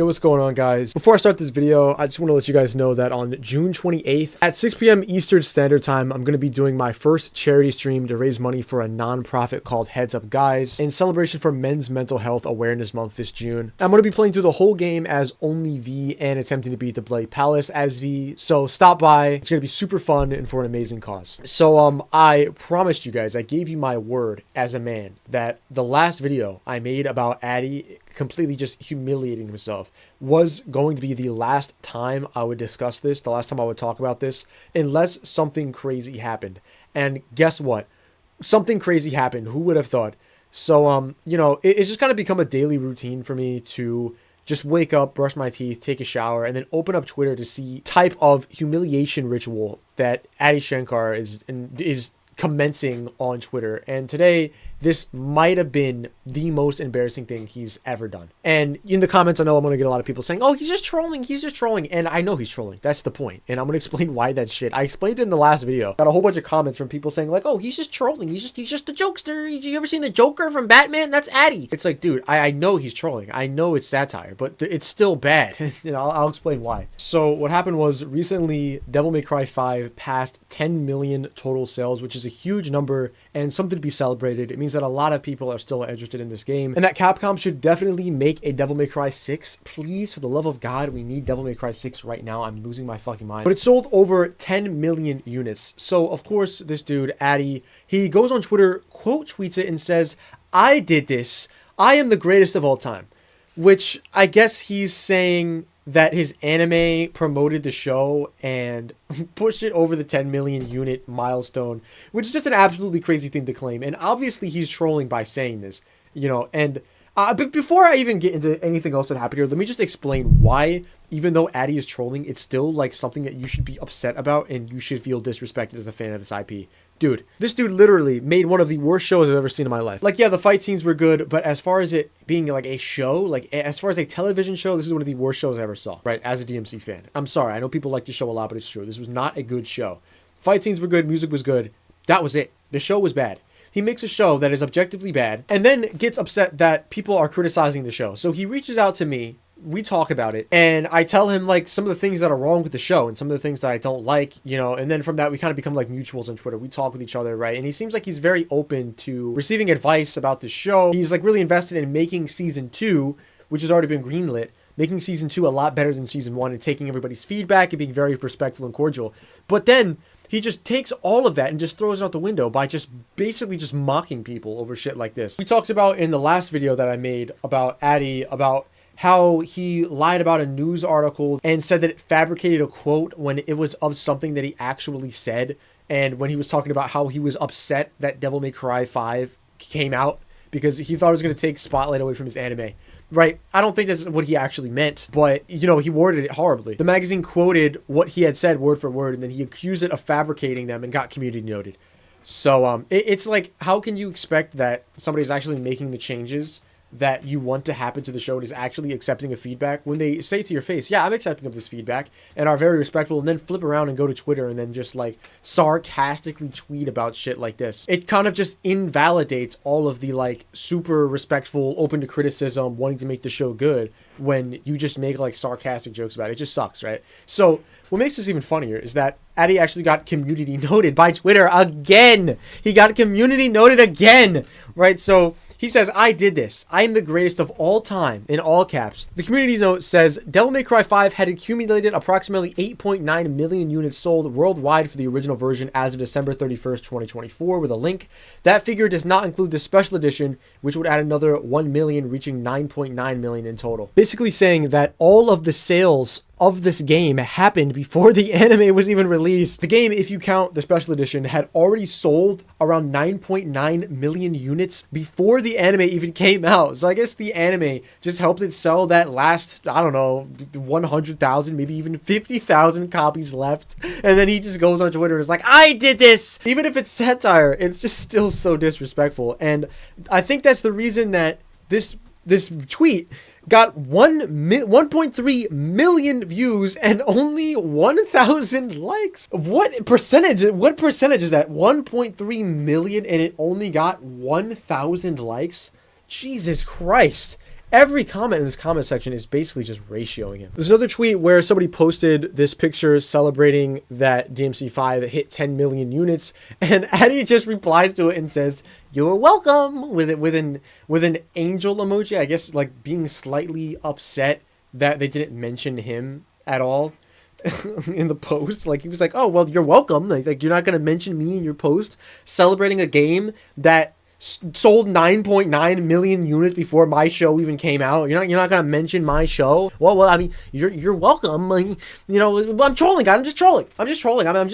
Yo, what's going on, guys? Before I start this video, I just want to let you guys know that on June 28th at 6 p.m. Eastern Standard Time, I'm going to be doing my first charity stream to raise money for a non-profit called Heads Up Guys in celebration for Men's Mental Health Awareness Month this June. I'm going to be playing through the whole game as only V and attempting to beat the Bloody Palace as V, so stop by. It's going to be super fun and for an amazing cause. So I promised you guys, I gave you my word as a man that the last video I made about Addy completely just humiliating himself was going to be the last time I would discuss this, the last time I would talk about this, unless something crazy happened. And guess what? Something crazy happened. Who would have thought? So, you know, it's just kind of become a daily routine for me to just wake up, brush my teeth, take a shower, and then open up Twitter to see type of humiliation ritual that Addy Shankar is commencing on Twitter. And today, this might have been the most embarrassing thing he's ever done. And in the comments, I know I'm going to get a lot of people saying, oh, he's just trolling. And I know he's trolling. That's the point. And I'm going to explain why that shit. I explained it in the last video. Got a whole bunch of comments from people saying like, oh, he's just trolling. He's just a jokester. You ever seen the Joker from Batman? That's Addy. It's like, dude, I know he's trolling. I know it's satire, but it's still bad. You know, I'll explain why. So what happened was recently Devil May Cry 5 passed 10 million total sales, which is a huge number and something to be celebrated. It means that a lot of people are still interested in this game and that Capcom should definitely make a Devil May Cry 6. Please, for the love of God, we need Devil May Cry 6 right now. I'm losing my fucking mind. But it sold over 10 million units. So, of course, this dude, Addy, he goes on Twitter, quote tweets it and says, I did this. I am the greatest of all time. Which I guess he's saying that his anime promoted the show and pushed it over the 10 million unit milestone, which is just an absolutely crazy thing to claim. And obviously he's trolling by saying this, you know, and but before I even get into anything else that happened here, let me just explain why, even though Addy is trolling, it's still like something that you should be upset about and you should feel disrespected as a fan of this IP. Dude, this dude literally made one of the worst shows I've ever seen in my life. Like, yeah, the fight scenes were good, but as far as it being like a show, like as far as a television show, this is one of the worst shows I ever saw, right? As a DMC fan. I'm sorry, I know people like the show a lot, but it's true. This was not a good show. Fight scenes were good, music was good. That was it. The show was bad. He makes a show that is objectively bad and then gets upset that people are criticizing the show. So he reaches out to me. We talk about it and I tell him like some of the things that are wrong with the show and some of the things that I don't like, you know, and then from that we kind of become like mutuals on Twitter. We talk with each other, right? And he seems like he's very open to receiving advice about the show. He's like really invested in making season 2, which has already been greenlit, making season 2 a lot better than season 1 and taking everybody's feedback and being very respectful and cordial. But then he just takes all of that and just throws it out the window by just basically just mocking people over shit like this. We talked about in the last video that I made about Addy, about how he lied about a news article and said that it fabricated a quote when it was of something that he actually said. And when he was talking about how he was upset that Devil May Cry 5 came out because he thought it was going to take spotlight away from his anime. Right, I don't think that's what he actually meant, but, you know, he worded it horribly. The magazine quoted what he had said word for word, and then he accused it of fabricating them and got community noted. So, it's like, how can you expect that somebody's actually making the changes that you want to happen to the show and is actually accepting of feedback when they say to your face, yeah, I'm accepting of this feedback, and are very respectful, and then flip around and go to Twitter and then just like sarcastically tweet about shit like this? It kind of just invalidates all of the like super respectful, open to criticism, wanting to make the show good when you just make like sarcastic jokes about it. It just sucks, right? So what makes this even funnier is that Addy actually got community noted by Twitter again. He got community noted again, right? So he says, I did this. I am the greatest of all time, in all caps. The community note says, Devil May Cry 5 had accumulated approximately 8.9 million units sold worldwide for the original version as of December 31st, 2024, with a link. That figure does not include the special edition, which would add another 1 million, reaching 9.9 million in total. Basically saying that all of the sales of this game happened before the anime was even released. The game, if you count the special edition, had already sold around 9.9 million units before the anime even came out. So I guess the anime just helped it sell that last, I don't know, 100,000, maybe even 50,000 copies left. And then he just goes on Twitter and is like, I did this! Even if it's satire, it's just still so disrespectful. And I think that's the reason that this tweet got 1.3 million views and only 1,000 likes. What percentage is that? 1.3 million and it only got 1,000 likes? Jesus Christ. every comment in this comment section is basically just ratioing him. There's another tweet where somebody posted this picture celebrating that DMC5 hit 10 million units, and Addy just replies to it and says, "You're welcome," with an angel emoji, I guess, like being slightly upset that they didn't mention him at all in the post. Like, he was like, "Oh, well, you're welcome. Like you're not going to mention me in your post celebrating a game that sold 9.9 million units before my show even came out. You're not gonna mention my show. Well, I mean, you're welcome. Like, you know, I'm trolling, guys. I'm just trolling. I'm just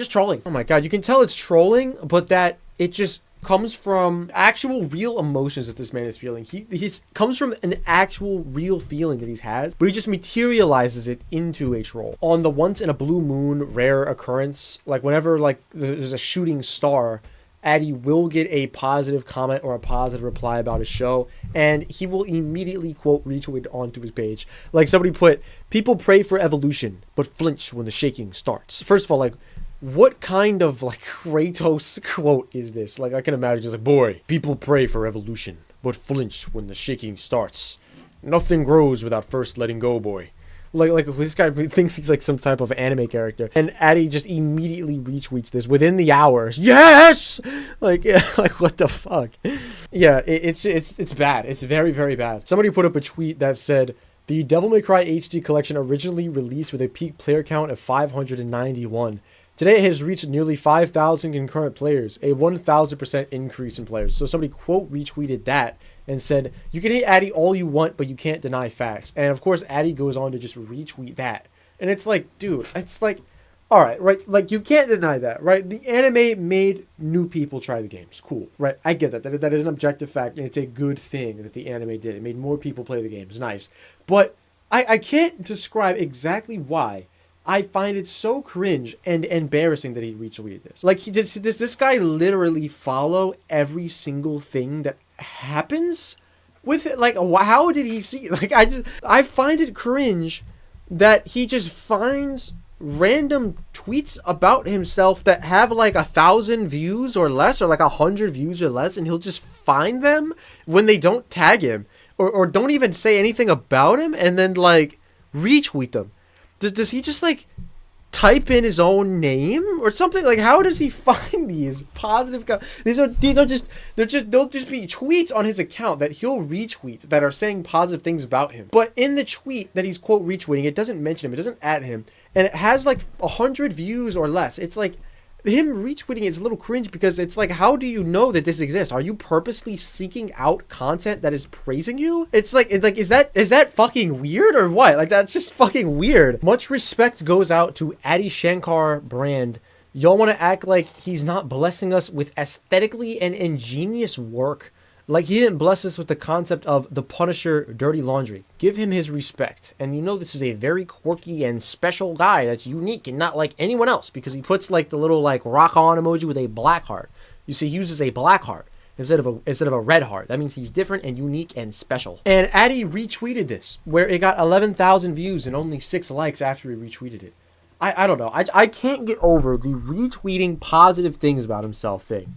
trolling. Oh my god, you can tell it's trolling, but that it just comes from actual real emotions that this man is feeling. He's comes from an actual real feeling that he has, but he just materializes it into a troll. On the once in a blue moon rare occurrence, like whenever like there's a shooting star, Addy will get a positive comment or a positive reply about his show, and he will immediately, quote, retweet onto his page. Like, somebody put, "People pray for evolution, but flinch when the shaking starts." First of all, like, what kind of, like, Kratos quote is this? Like, I can imagine just like, "Boy, people pray for evolution, but flinch when the shaking starts. Nothing grows without first letting go, boy." Like this guy thinks he's like some type of anime character, and Addy just immediately retweets this within the hours. Yes, like what the fuck? Yeah, it's bad. It's very, very bad. Somebody put up a tweet that said, "The Devil May Cry HD collection originally released with a peak player count of 591. Today it has reached nearly 5,000 concurrent players, a 1,000% increase in players." So somebody quote retweeted that and said, "You can hate Addy all you want, but you can't deny facts." And of course, Addy goes on to just retweet that. And it's like, dude, it's like, all right, right? Like, you can't deny that, right? The anime made new people try the games. Cool, right? I get that. That is an objective fact, and it's a good thing that the anime did. It made more people play the games. Nice. But I can't describe exactly why I find it so cringe and embarrassing that he retweeted this. Like, this guy literally follow every single thing that happens with it. Like, how did he see? Like, I find it cringe that he just finds random tweets about himself that have like 1,000 views or less, or like 100 views or less, and he'll just find them when they don't tag him or don't even say anything about him, and then like retweet them. Does he just like type in his own name or something? Like, how does he find these positive they'll just be tweets on his account that he'll retweet that are saying positive things about him, but in the tweet that he's quote retweeting, it doesn't mention him, it doesn't add him, and it has like 100 views or less. It's like, him retweeting is a little cringe, because it's like, how do you know that this exists? Are you purposely seeking out content that is praising you? It's like is that fucking weird or what? Like, that's just fucking weird. Much respect goes out to Addy Shankar brand. Y'all want to act like he's not blessing us with aesthetically and ingenious work, like he didn't bless us with the concept of the Punisher dirty laundry. Give him his respect. And you know, this is a very quirky and special guy that's unique and not like anyone else, because he puts like the little like rock on emoji with a black heart. You see, he uses a black heart instead of a red heart. That means he's different and unique and special. And Addy retweeted this, where it got 11,000 views and only 6 likes after he retweeted it. I don't know. I can't get over the retweeting positive things about himself thing.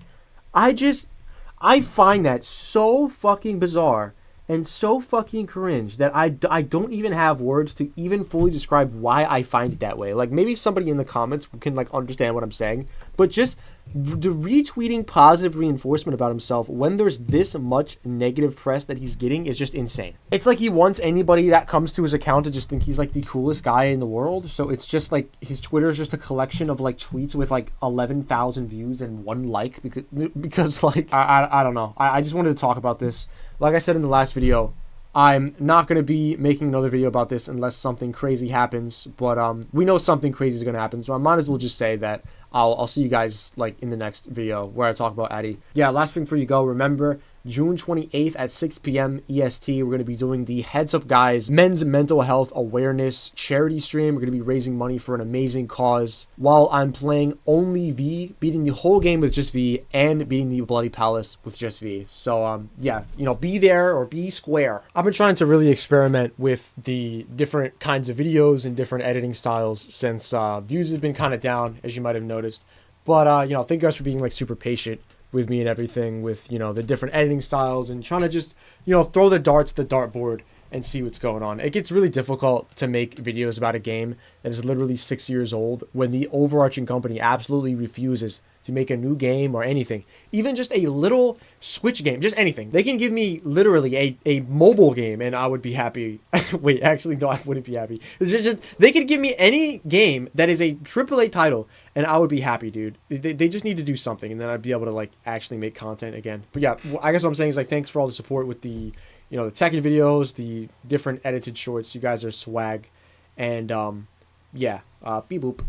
I find that so fucking bizarre and so fucking cringe that I don't even have words to even fully describe why I find it that way. Like, maybe somebody in the comments can like understand what I'm saying, but just the retweeting positive reinforcement about himself when there's this much negative press that he's getting is just insane. It's like he wants anybody that comes to his account to just think he's like the coolest guy in the world. So it's just like his Twitter is just a collection of like tweets with like 11,000 views and 1 like, because like I don't know. I just wanted to talk about this. Like I said in the last video, I'm not going to be making another video about this unless something crazy happens, but we know something crazy is going to happen, so I might as well just say that I'll see you guys like in the next video where I talk about Addy. Yeah, last thing for you go, remember, June 28th at 6 p.m. EST, we're going to be doing the Heads Up Guys Men's Mental Health Awareness charity stream. We're going to be raising money for an amazing cause while I'm playing only V, beating the whole game with just V, and beating the Bloody Palace with just V. So, yeah, you know, be there or be square. I've been trying to really experiment with the different kinds of videos and different editing styles since views has been kind of down, as you might have noticed. But, you know, thank you guys for being like super patient with me and everything, with, you know, the different editing styles and trying to just, you know, throw the darts at the dartboard and see what's going on. It gets really difficult to make videos about a game that is literally 6 years old when the overarching company absolutely refuses to make a new game or anything. Even just a little Switch game, just anything. They can give me literally a mobile game and I would be happy. Wait, actually, no, I wouldn't be happy. They could give me any game that is a AAA title and I would be happy, dude. They just need to do something and then I'd be able to like actually make content again. But yeah, I guess what I'm saying is like, thanks for all the support with the, you know, the Tekken videos, the different edited shorts. You guys are swag. And yeah, beep boop.